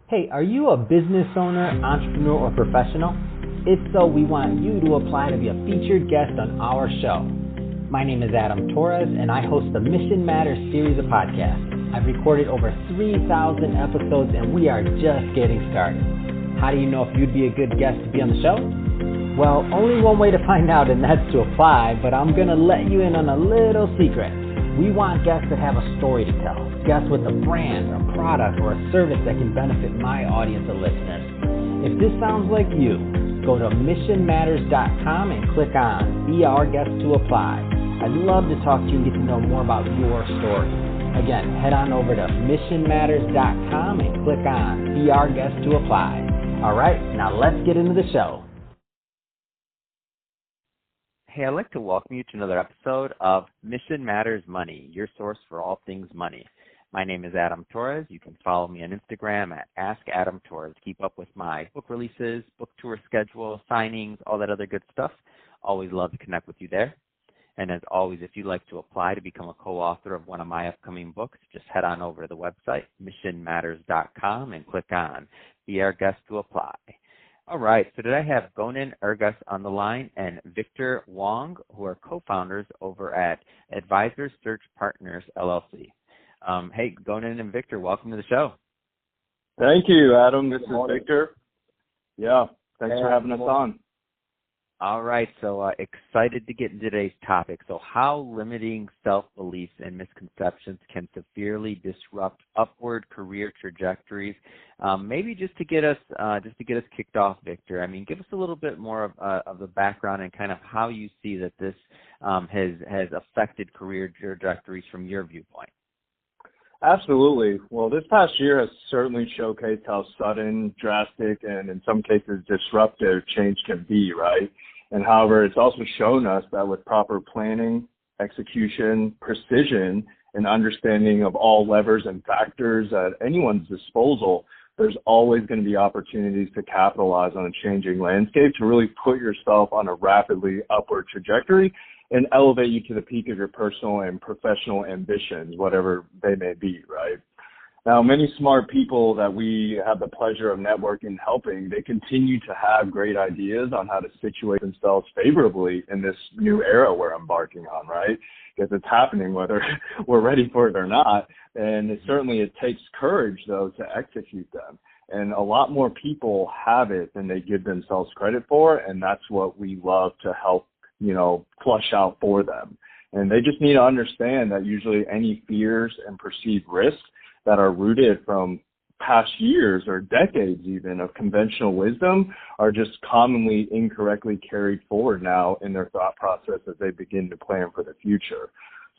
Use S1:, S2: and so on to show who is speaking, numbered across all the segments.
S1: Hey, are you a business owner, entrepreneur, or professional? If so, we want you to apply to be a featured guest on our show. My name is Adam Torres, and I host the Mission Matters series of podcasts. I've recorded over 3,000 episodes, and we are just getting started. How do you know if you'd be a good guest to be on the show? Well, only one way to find out, and that's to apply, but I'm going to let you in on a little secret. We want guests that have a story to tell, guests with a brand, a product, or a service that can benefit my audience of listeners. If this sounds like you, go to missionmatters.com and click on Be Our Guest to apply. I'd love to talk to you and get to know more about your story. Again, head on over to missionmatters.com and click on Be Our Guest to apply. All right, now let's get into the show. Hey, I'd like to welcome you to another episode of Mission Matters Money, your source for all things money. My name is Adam Torres. You can follow me on Instagram at AskAdamTorres. Keep up with my book releases, book tour schedule, signings, all that other good stuff. Always love to connect with you there. And as always, if you'd like to apply to become a co-author of one of my upcoming books, just head on over to the website, missionmatters.com, and click on Be Our Guest to apply. All right, so today I have Gonen, Ergas on the line and Victor Wong, who are co-founders over at Advisor Search Partners, LLC. Hey, Gonen and Victor, welcome to the show.
S2: Thank you, Adam. This is Victor. Yeah, thanks for having us on.
S1: All right, so excited to get into today's topic. So how limiting self-beliefs and misconceptions can severely disrupt upward career trajectories. Maybe just to get us kicked off, Victor. I mean, give us a little bit more of the background and kind of how you see that this has affected career trajectories from your viewpoint.
S2: Absolutely. Well, this past year has certainly showcased how sudden, drastic, and in some cases disruptive change can be, right? And however, it's also shown us that with proper planning, execution, precision, and understanding of all levers and factors at anyone's disposal, there's always going to be opportunities to capitalize on a changing landscape to really put yourself on a rapidly upward trajectory and elevate you to the peak of your personal and professional ambitions, whatever they may be, right? Now, many smart people that we have the pleasure of networking and helping, they continue to have great ideas on how to situate themselves favorably in this new era we're embarking on, right? Because it's happening whether we're ready for it or not. And it takes courage, though, to execute them. And a lot more people have it than they give themselves credit for, and that's what we love to help flush out for them. And they just need to understand that usually any fears and perceived risks that are rooted from past years or decades even of conventional wisdom are just commonly incorrectly carried forward now in their thought process as they begin to plan for the future.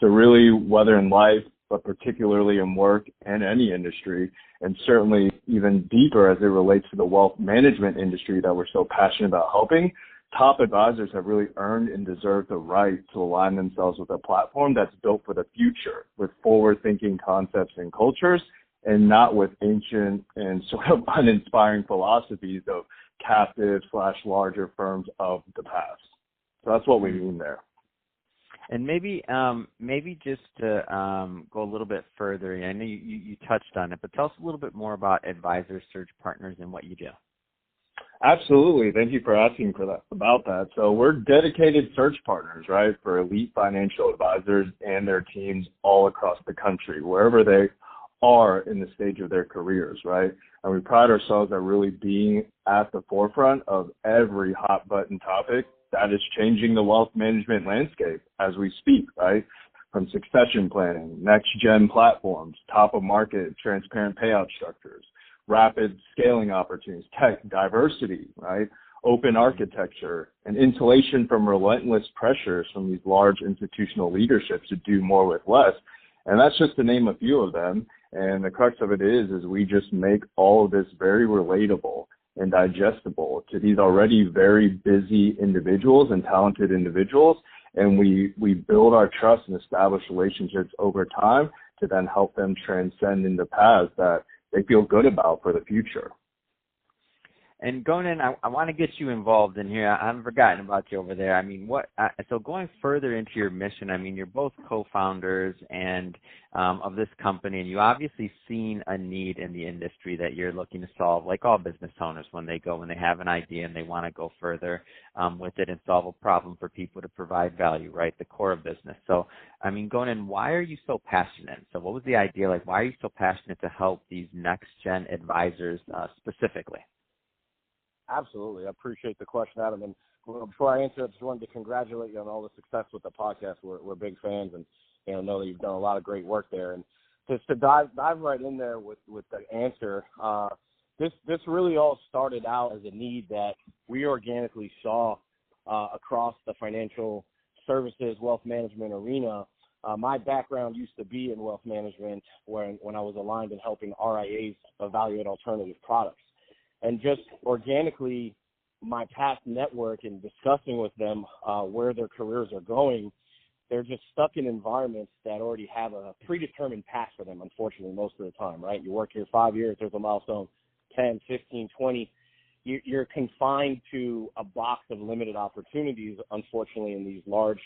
S2: So really, whether in life, but particularly in work and any industry, and certainly even deeper as it relates to the wealth management industry that we're so passionate about helping, top advisors have really earned and deserve the right to align themselves with a platform that's built for the future, with forward-thinking concepts and cultures, and not with ancient and sort of uninspiring philosophies of captive/larger firms of the past. So that's what we mean there.
S1: And maybe just to go a little bit further, I know you touched on it, but tell us a little bit more about Advisor Search Partners and what you do.
S2: Absolutely. Thank you for asking about that. So we're dedicated search partners, right, for elite financial advisors and their teams all across the country, wherever they are in the stage of their careers, right? And we pride ourselves at really being at the forefront of every hot button topic that is changing the wealth management landscape as we speak, right? From succession planning, next gen platforms, top of market, transparent payout structures, rapid scaling opportunities, tech, diversity, right? Open architecture, and insulation from relentless pressures from these large institutional leaderships to do more with less. And that's just to name a few of them. And the crux of it is we just make all of this very relatable and digestible to these already very busy individuals and talented individuals. And we build our trust and establish relationships over time to then help them transcend into paths that they feel good about for the future.
S1: And Gonen, I want to get you involved in here. I haven't forgotten about you over there. I mean, so going further into your mission, I mean, you're both co-founders and of this company, and you obviously seen a need in the industry that you're looking to solve, like all business owners when they have an idea and they want to go further with it and solve a problem for people to provide value, right? The core of business. So, I mean, Gonen, why are you so passionate? So what was the idea? Like, why are you so passionate to help these next-gen advisors specifically?
S3: Absolutely. I appreciate the question, Adam. And before I answer, I just wanted to congratulate you on all the success with the podcast. We're big fans and know that you've done a lot of great work there. And just to dive right in there with the answer, this really all started out as a need that we organically saw across the financial services, wealth management arena. My background used to be in wealth management when I was aligned in helping RIAs evaluate alternative products. And just organically, my past network and discussing with them where their careers are going, they're just stuck in environments that already have a predetermined path for them, unfortunately, most of the time, right? You work here 5 years, there's a milestone, 10, 15, 20. You're confined to a box of limited opportunities, unfortunately, in these large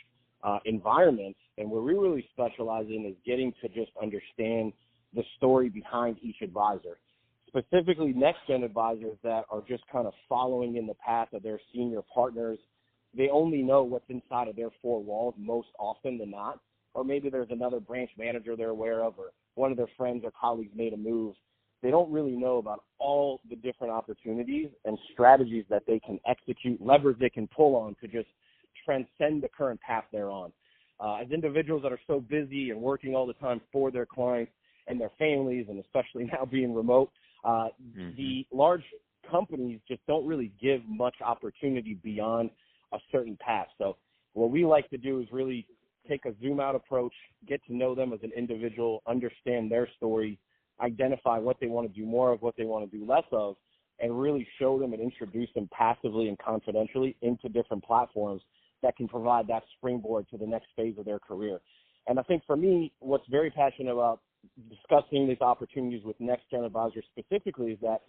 S3: environments. And where we really specialize in is getting to just understand the story behind each advisor. Specifically next-gen advisors that are just kind of following in the path of their senior partners. They only know what's inside of their four walls most often than not, or maybe there's another branch manager they're aware of, or one of their friends or colleagues made a move. They don't really know about all the different opportunities and strategies that they can execute, levers they can pull on to just transcend the current path they're on. As individuals that are so busy and working all the time for their clients and their families, and especially now being remote, the large companies just don't really give much opportunity beyond a certain path. So what we like to do is really take a zoom-out approach, get to know them as an individual, understand their story, identify what they want to do more of, what they want to do less of, and really show them and introduce them passively and confidentially into different platforms that can provide that springboard to the next phase of their career. And I think for me, what's very passionate about discussing these opportunities with next-gen advisors specifically is that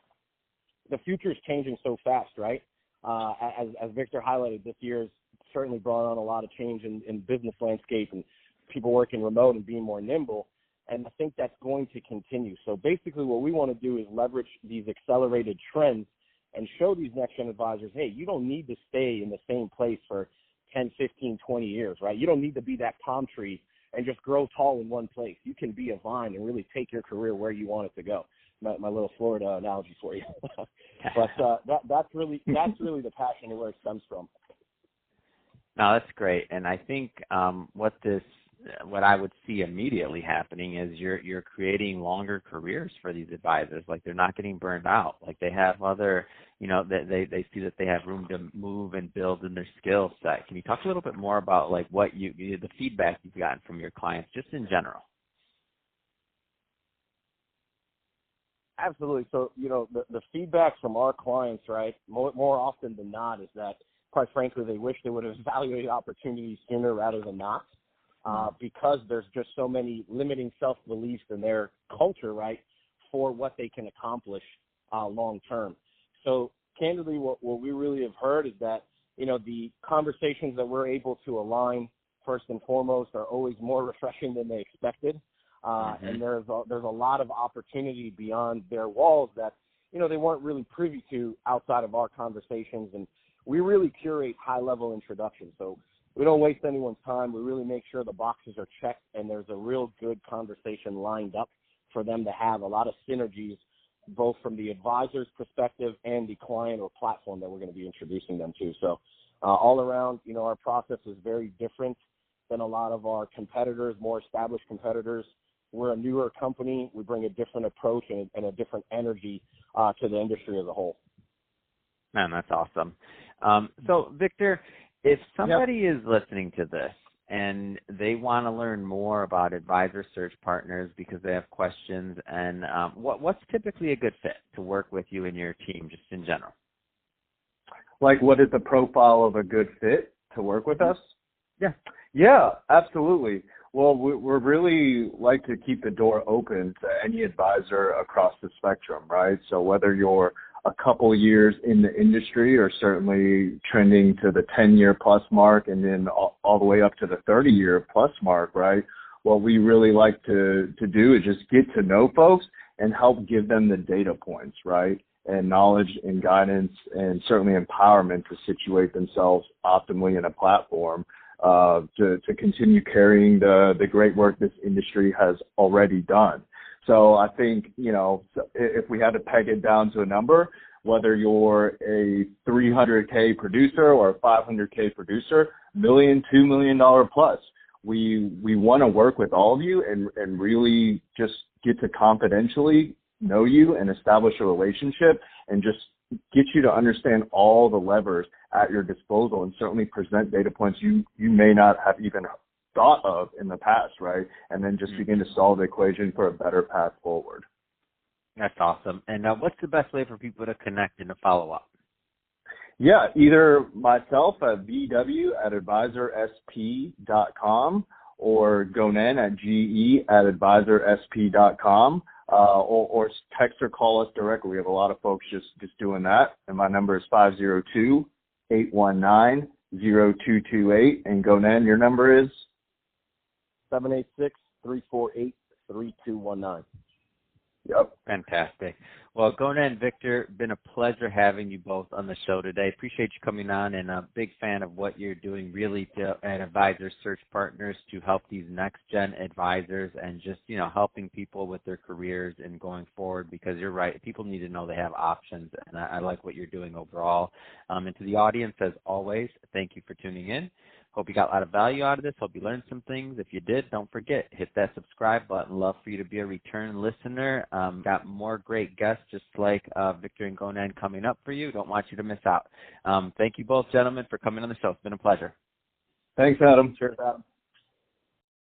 S3: the future is changing so fast, right? As Victor highlighted, this year has certainly brought on a lot of change in business landscape and people working remote and being more nimble. And I think that's going to continue. So basically what we want to do is leverage these accelerated trends and show these next-gen advisors, hey, you don't need to stay in the same place for 10, 15, 20 years, right? You don't need to be that palm tree and just grow tall in one place. You can be a vine and really take your career where you want it to go. My little Florida analogy for you. But that's really the passion and where it stems from.
S1: No, that's great. And I think what I would see immediately happening is you're creating longer careers for these advisors. Like they're not getting burned out. Like they have other, they see that they have room to move and build in their skill set. Can you talk a little bit more about like what the feedback you've gotten from your clients just in general?
S3: Absolutely. So, the feedback from our clients, right, more often than not is that, quite frankly, they wish they would have evaluated opportunities sooner rather than not. Because there's just so many limiting self-beliefs in their culture, right, for what they can accomplish long term. So candidly, what we really have heard is that, the conversations that we're able to align first and foremost are always more refreshing than they expected. And there's a lot of opportunity beyond their walls that, they weren't really privy to outside of our conversations. And we really curate high-level introductions. So we don't waste anyone's time. We really make sure the boxes are checked and there's a real good conversation lined up for them to have a lot of synergies, both from the advisor's perspective and the client or platform that we're going to be introducing them to. So all around, our process is very different than a lot of our competitors, more established competitors. We're a newer company. We bring a different approach and a different energy to the industry as a whole.
S1: Man, that's awesome. So, Victor, if somebody is listening to this and they want to learn more about advisor search partners because they have questions, and what's typically a good fit to work with you and your team just in general?
S2: Like, what is the profile of a good fit to work with us?
S1: Yeah,
S2: absolutely. Well, we're really like to keep the door open to any advisor across the spectrum, right? So whether you're a couple years in the industry are certainly trending to the 10-year plus mark, and then all the way up to the 30-year plus mark, right? What we really like to do is just get to know folks and help give them the data points, right? And knowledge and guidance and certainly empowerment to situate themselves optimally in a platform to continue carrying the great work this industry has already done. So I think, if we had to peg it down to a number, whether you're a $300K producer or a $500K producer, $1 million, $2 million plus, we want to work with all of you and really just get to confidentially know you and establish a relationship and just get you to understand all the levers at your disposal and certainly present data points you may not have even thought of in the past, right? And then just begin to solve the equation for a better path forward.
S1: That's awesome. And what's the best way for people to connect and to follow up?
S2: Yeah, either myself at vw@advisorsp.com or Gonen at ge@advisorsp.com, or text or call us directly. We have a lot of folks just doing that. And my number is 502-819-0228. And Gonen, your number is?
S3: 786-348-3219.
S2: Yep.
S1: Fantastic. Well, Gonen and Victor, been a pleasure having you both on the show today. Appreciate you coming on, and a big fan of what you're doing really at Advisor Search Partners to help these next-gen advisors and just, helping people with their careers and going forward, because you're right, people need to know they have options, and I like what you're doing overall. And to the audience, as always, thank you for tuning in. Hope you got a lot of value out of this. Hope you learned some things. If you did, don't forget, hit that subscribe button. Love for you to be a return listener. Got more great guests just like Victor and Gonen coming up for you. Don't want you to miss out. Thank you both, gentlemen, for coming on the show. It's been a pleasure.
S2: Thanks, Adam.
S3: Cheers, Adam.